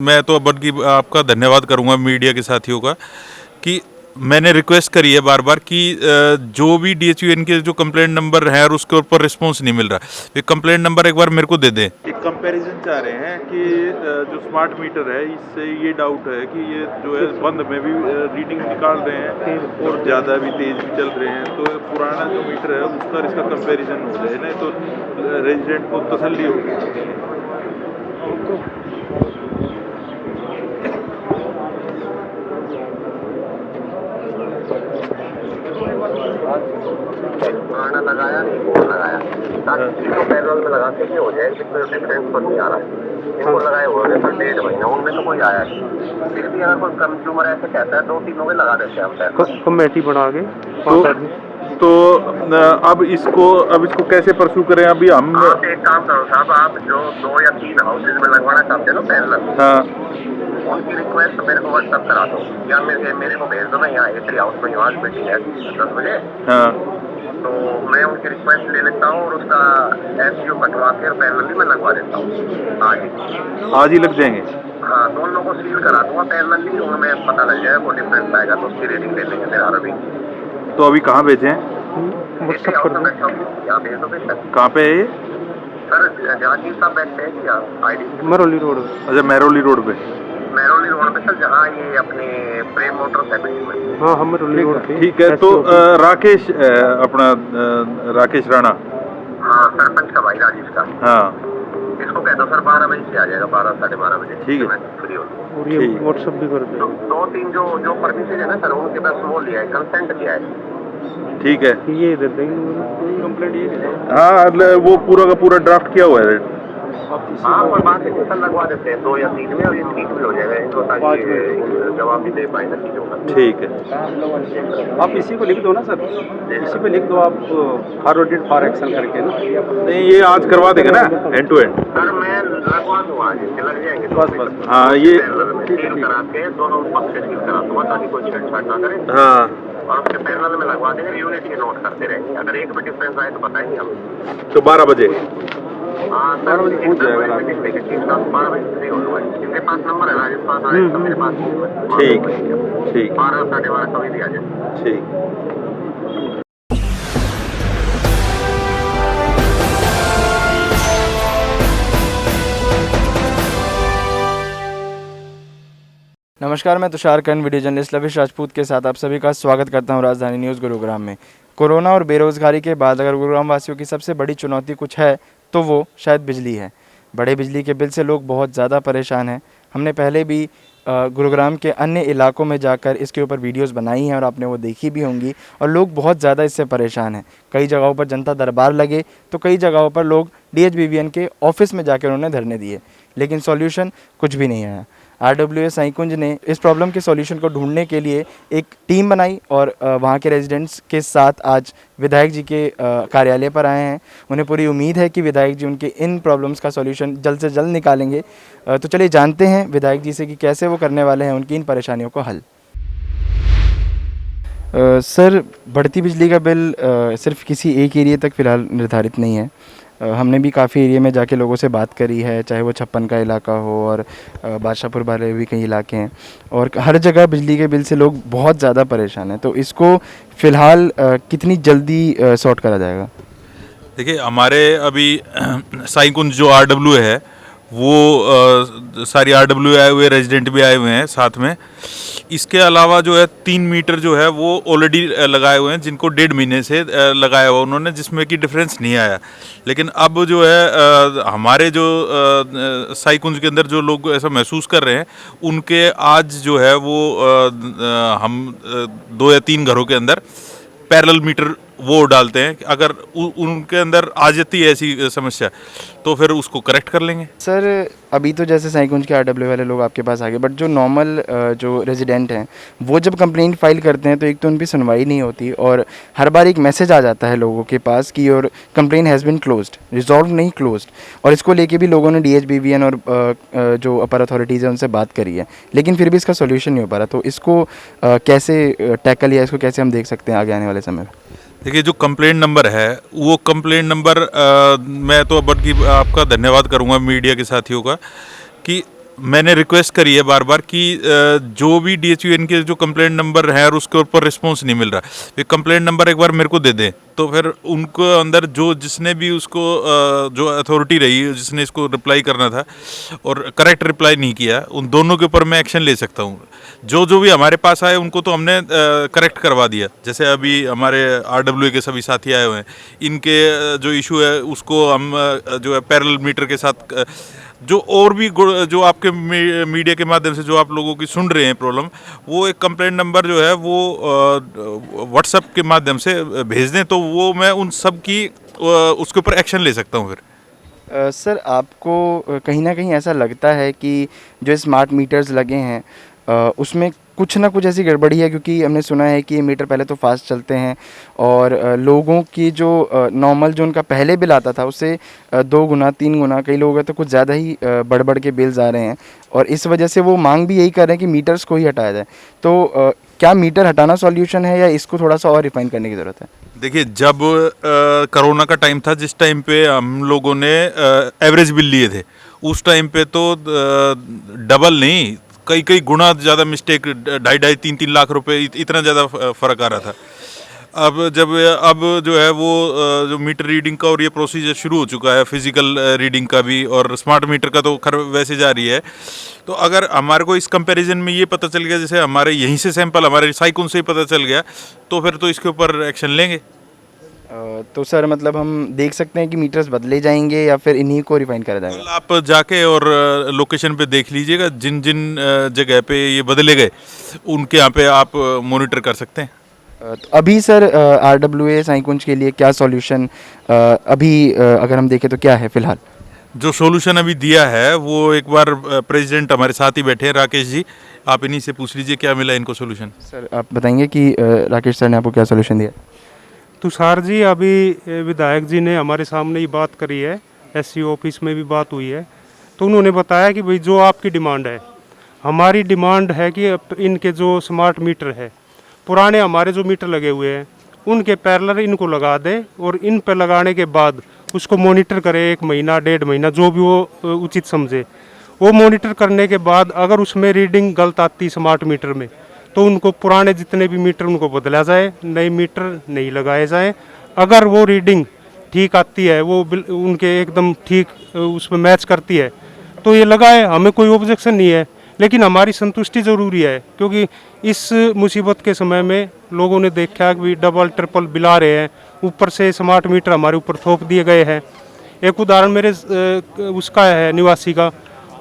मैं तो बल्कि आपका धन्यवाद करूंगा मीडिया के साथियों का कि मैंने रिक्वेस्ट करी है बार बार कि जो भी DHUN के जो कंप्लेंट नंबर है और उसके ऊपर रिस्पांस नहीं मिल रहा, ये कंप्लेंट नंबर एक बार मेरे को दे दें। एक कंपैरिजन चाह रहे हैं कि जो स्मार्ट मीटर है इससे ये डाउट है कि ये जो है बंद में भी रीडिंग निकाल रहे हैं और ज़्यादा भी तेज भी चल रहे हैं, तो पुराना जो मीटर है उसका इसका कंपैरिजन हो जाए ना, तो रेजिडेंट को तसल्ली होगी। पुराना लगाया नहीं, वो लगाया ताकि इसको पैरेलल में लगा के ये हो जाए, इसमें डिफरेंस तो नहीं आ रहा है। इनको लगाए हुए हैं सर 1.5 महीना, उनमें तो कोई आया नहीं। फिर भी अगर कोई कंज्यूमर ऐसे कहता है 2-3 लोग लगा देते हैं हम कमेटी बना के तो अब इसको कैसे परस्यू करें? अभी हम आप एक काम करो साहब, आप जो 2 या 3 हाउसेज में लगवाना चाहते हो पैरेलल, हाँ उनकी रिक्वेस्ट मेरे को व्हाट्सएप करा दो या मेरे को भेज दो। मैं यहाँ एसरी हाउस में आज मीटिंग है 10 बजे, हाँ तो मैं उनकी रिक्वेस्ट ले लेता हूँ और उसका SU कटवा के पैरेलल में लगवा देता हूँ। आज ही लग जाएंगे। हाँ, दोनों को सील करा दूंगा पैरेलली, उनमें पता लग जाएगा कोई डिफरेंस आएगा तो उसकी रेटिंग ले लेंगे मेरा अभी। तो अभी कहाँ भेजें? एसरी हाउस में बैठा हूँ, यहाँ भेज दो बेशक। कहाँ पे है ये? सर जहांगीर साहब बैठते हैं क्या ID मरौली रोड। अच्छा, मेहरौली रोड पे। मेहरौली रोड पे सर, जहाँ ये अपने प्रेम मोटर्स है में। हाँ, हम मरौली रोड पे। ठीक है, तो राकेश अपना राकेश राणा, हाँ सरपंच का भाई राजेश का, हाँ इसको कहता सर 12 बजे से आ जाएगा, 12-12:30 बजे। ठीक है, फ्री हो और ये व्हाट्सएप भी कर दो। 2-3 जो परमिशन है ना सर, उनके पास वो लिया है, कंसेंट लिया है। ठीक है, ये दे देंगे कंप्लेंट ये। हाँ वो पूरा का पूरा ड्राफ्ट किया हुआ है। हाँ, पर बात है सर लगवा देते हैं 2 या 3 में और ये ठीक भी हो जाएगा इनको, ताकि जवाब भी दे पाए ना चीज़ों का। ठीक है, आप इसी को लिख दो ना सर, इसी पे लिख दो आप फॉरवर्डेड फॉर एक्शन करके ना। नहीं ये आज करवा देगा ना एंड टू एंड। सर मैं लगवा दूंगा, आज इसके लग जाएंगे बस हाँ ये सील करा के दोनों पक्ष से सील करा दूंगा ताकि कोई छेड़छाड़ ना करे। हाँ और उसके पैरेलल में लगवा देंगे, यूनिट के नोट करते रहेंगे, अगर एक भी डिफरेंस आए तो बताएंगे हम। तो 12 बजे। हाँ सर, 12 बजे फ्री हो जाएगा। इसके पास नंबर है, राजेश पास आए तो मेरे पास ठीक ठीक 12-12:30 कभी भी आ जाए। ठीक। नमस्कार, मैं तुषार कर्ण, वीडियो जर्नलिस्ट लविश राजपूत के साथ आप सभी का स्वागत करता हूं राजधानी न्यूज़ गुरुग्राम में। कोरोना और बेरोज़गारी के बाद अगर गुरुग्राम वासियों की सबसे बड़ी चुनौती कुछ है तो वो शायद बिजली है। बड़े बिजली के बिल से लोग बहुत ज़्यादा परेशान हैं। हमने पहले भी गुरुग्राम के अन्य इलाकों में जाकर इसके ऊपर वीडियोस बनाई हैं और आपने वो देखी भी होंगी, और लोग बहुत ज़्यादा इससे परेशान हैं। कई जगहों पर जनता दरबार लगे तो कई जगहों पर लोग DHBVN के ऑफिस में जाकर उन्होंने धरने दिए, लेकिन सॉल्यूशन कुछ भी नहीं आया। RWA साईकुंज ने इस प्रॉब्लम के सॉल्यूशन को ढूंढने के लिए एक टीम बनाई और वहाँ के रेजिडेंट्स के साथ आज विधायक जी के कार्यालय पर आए हैं। उन्हें पूरी उम्मीद है कि विधायक जी उनके इन प्रॉब्लम्स का सॉल्यूशन जल्द से जल्द निकालेंगे। तो चलिए जानते हैं विधायक जी से कि कैसे वो करने वाले हैं उनकी इन परेशानियों को हल। सर, बढ़ती बिजली का बिल सिर्फ किसी एक एरिया तक फ़िलहाल निर्धारित नहीं है। हमने भी काफ़ी एरिया में जाके लोगों से बात करी है, चाहे वो छप्पन का इलाका हो और बादशाहपुर वाले भी कई इलाके हैं, और हर जगह बिजली के बिल से लोग बहुत ज़्यादा परेशान हैं। तो इसको फ़िलहाल कितनी जल्दी सॉर्ट करा जाएगा? देखिए, हमारे अभी साईकुंज जो RWA है वो सारी RWA आए हुए, रेजिडेंट भी आए हुए हैं साथ में। इसके अलावा जो है 3 मीटर जो है वो ऑलरेडी लगाए हुए हैं, जिनको 1.5 महीने से लगाया हुआ उन्होंने, जिसमें कि डिफरेंस नहीं आया। लेकिन अब जो है हमारे जो साईकुंज के अंदर जो लोग ऐसा महसूस कर रहे हैं, उनके आज जो है वो हम 2 या 3 घरों के अंदर पैरेलल मीटर वो डालते हैं। अगर उनके अंदर आ जाती है ऐसी समस्या तो फिर उसको करेक्ट कर लेंगे। सर, अभी तो जैसे साईकुंज के RWA वाले लोग आपके पास आ गए, बट जो नॉर्मल जो रेजिडेंट हैं वो जब कंप्लेंट फाइल करते हैं तो एक तो उन पर सुनवाई नहीं होती, और हर बार एक मैसेज आ जाता है लोगों के पास कि your complaint has been closed, resolve नहीं क्लोज्ड। और इसको लेके भी लोगों ने DHBVN और जो अपर अथॉरिटीज़ है उनसे बात करी है, लेकिन फिर भी इसका सोल्यूशन नहीं हो पा रहा। तो इसको कैसे टैकल या इसको कैसे हम देख सकते हैं आगे आने वाले समय में? देखिए, जो कंप्लेंट नंबर है वो कंप्लेंट नंबर मैं तो बल्कि आपका धन्यवाद करूंगा मीडिया के साथियों का कि मैंने रिक्वेस्ट करी है बार बार कि जो भी DHUN के जो कंप्लेंट नंबर है और उसके ऊपर रिस्पॉन्स नहीं मिल रहा, वे कंप्लेंट नंबर एक बार मेरे को दे दें, तो फिर उनको अंदर जो जिसने भी उसको जो अथॉरिटी रही जिसने इसको रिप्लाई करना था और करेक्ट रिप्लाई नहीं किया, उन दोनों के ऊपर मैं एक्शन ले सकता हूँ। जो जो भी हमारे पास आए उनको तो हमने करेक्ट करवा दिया। जैसे अभी हमारे RWA के सभी साथी आए हुए हैं, इनके जो इशू है उसको हम जो है पैरेलल मीटर के साथ जो और भी जो आपके मीडिया के माध्यम से जो आप लोगों की सुन रहे हैं प्रॉब्लम, वो एक कंप्लेंट नंबर जो है वो व्हाट्सएप के माध्यम से भेज दें, तो वो मैं उन सब की उसके ऊपर एक्शन ले सकता हूँ फिर। सर आपको कहीं ना कहीं ऐसा लगता है कि जो स्मार्ट मीटर्स लगे हैं उसमें कुछ ना कुछ ऐसी गड़बड़ी है, क्योंकि हमने सुना है कि ये मीटर पहले तो फास्ट चलते हैं और लोगों की जो नॉर्मल जो उनका पहले बिल आता था उससे 2 गुना 3 गुना, कई लोगों का तो कुछ ज़्यादा ही बढ़ बढ़ के बिल्स आ रहे हैं और इस वजह से वो मांग भी यही कर रहे हैं कि मीटर्स को ही हटाया जाए। तो क्या मीटर हटाना सॉल्यूशन है या इसको थोड़ा सा और रिफाइन करने की ज़रूरत है? देखिए, जब कोरोना का टाइम था, जिस टाइम पे हम लोगों ने एवरेज बिल लिए थे, उस टाइम पे तो डबल नहीं, कई कई गुना ज़्यादा मिस्टेक, 2.5-3 लाख रुपए इतना ज़्यादा फ़र्क आ रहा था। अब जो है वो जो मीटर रीडिंग का और ये प्रोसीजर शुरू हो चुका है, फिजिकल रीडिंग का भी, और स्मार्ट मीटर का तो खैर वैसे जारी है। तो अगर हमारे को इस कंपैरिजन में ये पता चल गया, जैसे हमारे यहीं से सैंपल हमारे साइकुन से ही पता चल गया, तो फिर तो इसके ऊपर एक्शन लेंगे। तो सर मतलब हम देख सकते हैं कि मीटर्स बदले जाएंगे या फिर इन्हीं को रिफाइन करा जाएगा? कल आप जाके और लोकेशन पे देख लीजिएगा, जिन जिन जगह पे ये बदले गए उनके यहाँ पे आप मॉनिटर कर सकते हैं। तो अभी सर RWA साईकुंज के लिए क्या सॉल्यूशन अभी अगर हम देखें तो क्या है फिलहाल? जो सॉल्यूशन अभी दिया है वो एक बार प्रेसिडेंट हमारे साथ ही बैठे हैं, राकेश जी, आप इन्हीं से पूछ लीजिए क्या मिला इनको सॉल्यूशन। सर आप बताएंगे कि राकेश सर ने आपको क्या सॉल्यूशन दिया? तुषार जी, अभी विधायक जी ने हमारे सामने ही बात करी है, SC ऑफिस में भी बात हुई है, तो उन्होंने बताया कि भाई जो आपकी डिमांड है, हमारी डिमांड है कि इनके जो स्मार्ट मीटर है, पुराने हमारे जो मीटर लगे हुए हैं उनके पैरेलल इनको लगा दें और इन पर लगाने के बाद उसको मॉनिटर करें 1 महीना 1.5 महीना, जो भी वो उचित समझे। वो मॉनिटर करने के बाद अगर उसमें रीडिंग गलत आती स्मार्ट मीटर में, तो उनको पुराने जितने भी मीटर उनको बदला जाए, नए मीटर नहीं लगाए जाए। अगर वो रीडिंग ठीक आती है, वो उनके एकदम ठीक उसमें मैच करती है, तो ये लगाए, हमें कोई ऑब्जेक्शन नहीं है। लेकिन हमारी संतुष्टि ज़रूरी है, क्योंकि इस मुसीबत के समय में लोगों ने देखा कि डबल ट्रिपल बिल आ रहे हैं, ऊपर से स्मार्ट मीटर हमारे ऊपर थोप दिए गए हैं। एक उदाहरण मेरे उसका है, निवासी का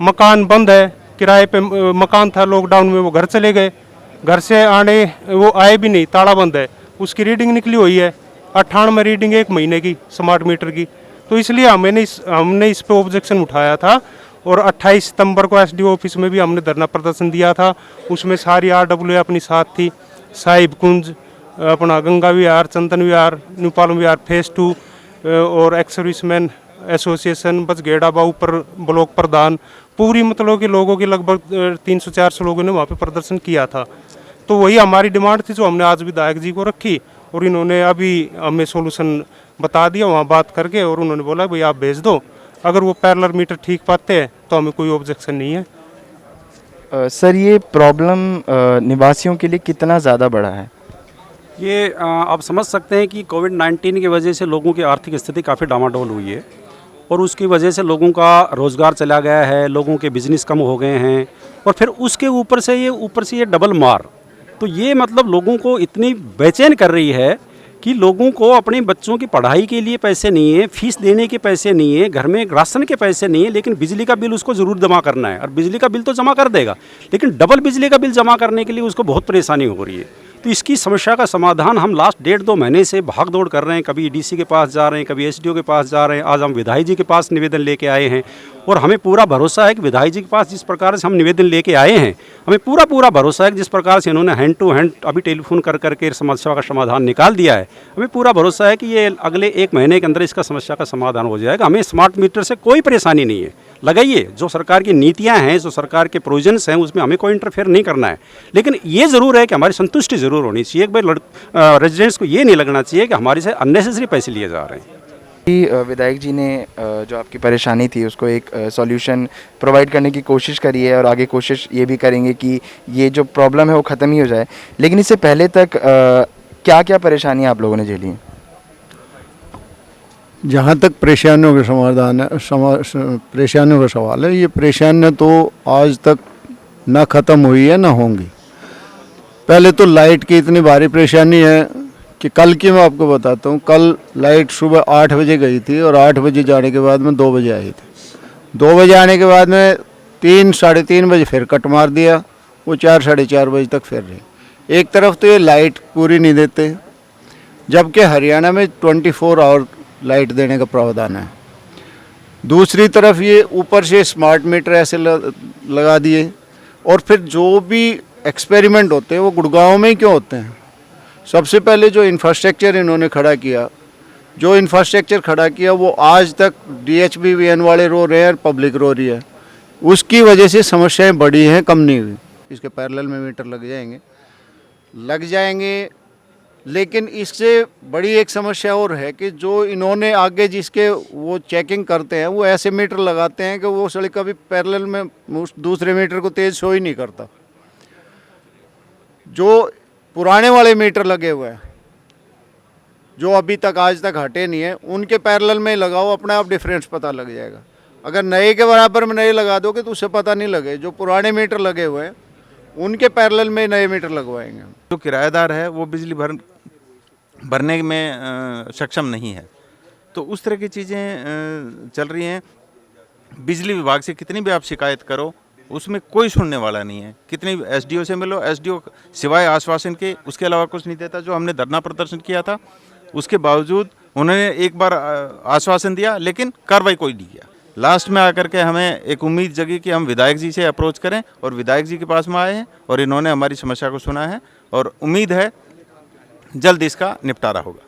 मकान बंद है, किराए पे मकान था, लॉकडाउन में वो घर चले गए, घर से आने वो आए भी नहीं, ताला बंद है, उसकी रीडिंग निकली हुई है 98 रीडिंग 1 महीने की स्मार्ट मीटर की। तो इसलिए हमने इस पे ऑब्जेक्शन उठाया था और 28 सितंबर को SDO ऑफिस में भी हमने धरना प्रदर्शन दिया था। उसमें सारी RWA अपनी साथ थी, साहिब कुंज, अपना गंगा विहार, चंदन विहार, न्यूपालम विहार फेज 2 और एक्स सर्विसमैन एसोसिएशन, बचगेड़ा ऊपर ब्लॉक प्रधान, पूरी मतलब कि लोगों के लगभग 300-400 लोगों ने वहाँ पे प्रदर्शन किया था। तो वही हमारी डिमांड थी जो हमने आज विधायक जी को रखी और इन्होंने अभी हमें सोल्यूशन बता दिया वहाँ बात करके, और उन्होंने बोला भाई आप भेज दो, अगर वो पैरेलल मीटर ठीक पाते हैं तो हमें कोई ऑब्जेक्शन नहीं है। सर ये प्रॉब्लम निवासियों के लिए कितना ज़्यादा बड़ा है? ये आप समझ सकते हैं कि कोविड-19 की वजह से लोगों की आर्थिक स्थिति काफ़ी डामाडोल हुई है और उसकी वजह से लोगों का रोज़गार चला गया है, लोगों के बिजनेस कम हो गए हैं, और फिर उसके ऊपर से ये डबल मार, तो ये मतलब लोगों को इतनी बेचैन कर रही है कि लोगों को अपने बच्चों की पढ़ाई के लिए पैसे नहीं है, फीस देने के पैसे नहीं है, घर में राशन के पैसे नहीं है, लेकिन बिजली का बिल उसको ज़रूर जमा करना है, और बिजली का बिल तो जमा कर देगा, लेकिन डबल बिजली का बिल जमा करने के लिए उसको बहुत परेशानी हो रही है। तो इसकी समस्या का समाधान हम लास्ट 1.5-2 महीने से भाग दौड़ कर रहे हैं, कभी DC के पास जा रहे हैं, कभी SDO के पास जा रहे हैं, आज हम विधायक जी के पास निवेदन लेके आए हैं, और हमें पूरा भरोसा है कि विधायक जी के पास जिस प्रकार से हम निवेदन लेके आए हैं, हमें पूरा भरोसा है कि जिस प्रकार से इन्होंने हैंड टू हैंड अभी टेलीफोन कर करके समस्या का समाधान निकाल दिया है, हमें पूरा भरोसा है कि ये अगले 1 महीने के अंदर इसका समस्या का समाधान हो जाएगा। हमें स्मार्ट मीटर से कोई परेशानी नहीं है, लगाइए, जो सरकार की नीतियां हैं, जो सरकार के प्रोविजंस हैं, उसमें हमें कोई इंटरफेयर नहीं करना है, लेकिन ये ज़रूर है कि हमारी संतुष्टि ज़रूर होनी चाहिए कि भाई रेजिडेंट्स को ये नहीं लगना चाहिए कि हमारे से अननेसेसरी पैसे लिए जा रहे हैं। विधायक जी ने जो आपकी परेशानी थी उसको एक सॉल्यूशन प्रोवाइड करने की कोशिश करी है और आगे कोशिश ये भी करेंगे कि ये जो प्रॉब्लम है वो ख़त्म ही हो जाए। लेकिन इससे पहले तक क्या क्या परेशानियाँ आप लोगों ने झेली हैं? जहाँ तक परेशानियों का समाधान है, परेशानियों का सवाल है, ये परेशानियाँ तो आज तक ना ख़त्म हुई है ना होंगी। पहले तो लाइट की इतनी भारी परेशानी है कि कल की मैं आपको बताता हूँ। कल लाइट सुबह 8 बजे गई थी और 8 बजे जाने के बाद में 2 बजे आई थी। 2 बजे आने के बाद में 3 साढ़े 3 बजे फिर कट मार दिया, वो 4 साढ़े 4 बजे तक फिर रही। एक तरफ तो ये लाइट पूरी नहीं देते, जबकि हरियाणा में 24 आवर लाइट देने का प्रावधान है। दूसरी तरफ ये ऊपर से स्मार्ट मीटर ऐसे लगा दिए, और फिर जो भी एक्सपेरिमेंट होते हैं वो गुड़गांव में ही क्यों होते हैं? सबसे पहले जो इंफ्रास्ट्रक्चर इन्होंने खड़ा किया वो आज तक DHBVN वाले रो रहे हैं, पब्लिक रो रही है। उसकी वजह से समस्याएं बढ़ी हैं, कम नहीं हुई। इसके पैरेलल में मीटर लग जाएंगे, लेकिन इससे बड़ी एक समस्या और है कि जो इन्होंने आगे जिसके वो चेकिंग करते हैं वो ऐसे मीटर लगाते हैं कि वो सड़क कभी पैरेलल में दूसरे मीटर को तेज़ शो ही नहीं करता। जो पुराने वाले मीटर लगे हुए हैं जो अभी तक आज तक हटे नहीं है, उनके पैरेलल में लगाओ, अपने आप डिफरेंस पता लग जाएगा। अगर नए के बराबर में नए लगा दोगे तो उससे पता नहीं लगे। जो पुराने मीटर लगे हुए हैं उनके पैरेलल में नए मीटर लगवाएंगे। जो किराएदार है वो बिजली भरने में सक्षम नहीं है, तो उस तरह की चीज़ें चल रही हैं। बिजली विभाग से कितनी भी आप शिकायत करो उसमें कोई सुनने वाला नहीं है। कितनी SDO से मिलो, SDO सिवाय आश्वासन के उसके अलावा कुछ नहीं देता। जो हमने धरना प्रदर्शन किया था उसके बावजूद उन्होंने एक बार आश्वासन दिया लेकिन कार्रवाई कोई नहीं किया। लास्ट में आकर के हमें एक उम्मीद जगी कि हम विधायक जी से अप्रोच करें, और विधायक जी के पास में आए हैं और इन्होंने हमारी समस्या को सुना है, और उम्मीद है जल्द इसका निपटारा होगा।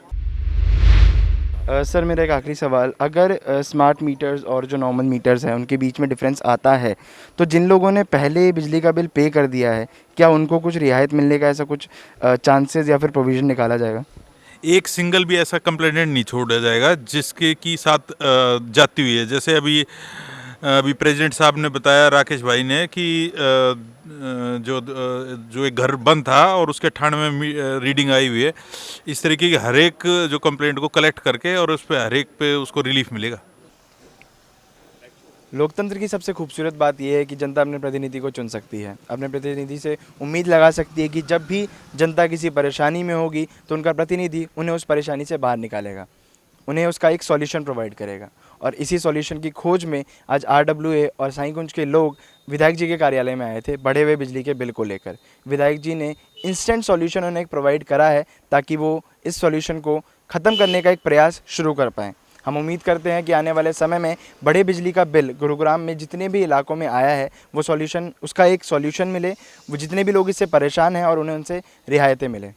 सर, मेरा एक आखिरी सवाल, अगर स्मार्ट मीटर्स और जो नॉर्मल मीटर्स हैं उनके बीच में डिफरेंस आता है तो जिन लोगों ने पहले बिजली का बिल पे कर दिया है क्या उनको कुछ रियायत मिलने का ऐसा कुछ चांसेस या फिर प्रोविज़न निकाला जाएगा? एक सिंगल भी ऐसा कंप्लेनेंट नहीं छोड़ा जाएगा जिसके की साथ जाती हुई है। जैसे अभी प्रेसिडेंट साहब ने बताया, राकेश भाई ने, कि जो एक घर बंद था और उसके ठाण में रीडिंग आई हुई है। इस तरीके की हर एक जो कंप्लेंट को कलेक्ट करके और उस पर हर एक पे उसको रिलीफ मिलेगा। लोकतंत्र की सबसे खूबसूरत बात यह है कि जनता अपने प्रतिनिधि को चुन सकती है, अपने प्रतिनिधि से उम्मीद लगा सकती है कि जब भी जनता किसी परेशानी में होगी तो उनका प्रतिनिधि उन्हें उस परेशानी से बाहर निकालेगा, उन्हें उसका एक सॉल्यूशन प्रोवाइड करेगा। और इसी सॉल्यूशन की खोज में आज RWA और साईंकुंज के लोग विधायक जी के कार्यालय में आए थे बढ़े हुए बिजली के बिल को लेकर। विधायक जी ने इंस्टेंट सॉल्यूशन उन्हें प्रोवाइड करा है ताकि वो इस सॉल्यूशन को ख़त्म करने का एक प्रयास शुरू कर पाएँ। हम उम्मीद करते हैं कि आने वाले समय में बढ़े बिजली का बिल गुरुग्राम में जितने भी इलाकों में आया है वो सॉल्यूशन, उसका एक सॉल्यूशन मिले, वो जितने भी लोग इससे परेशान हैं और उन्हें उनसे रियायतें मिले।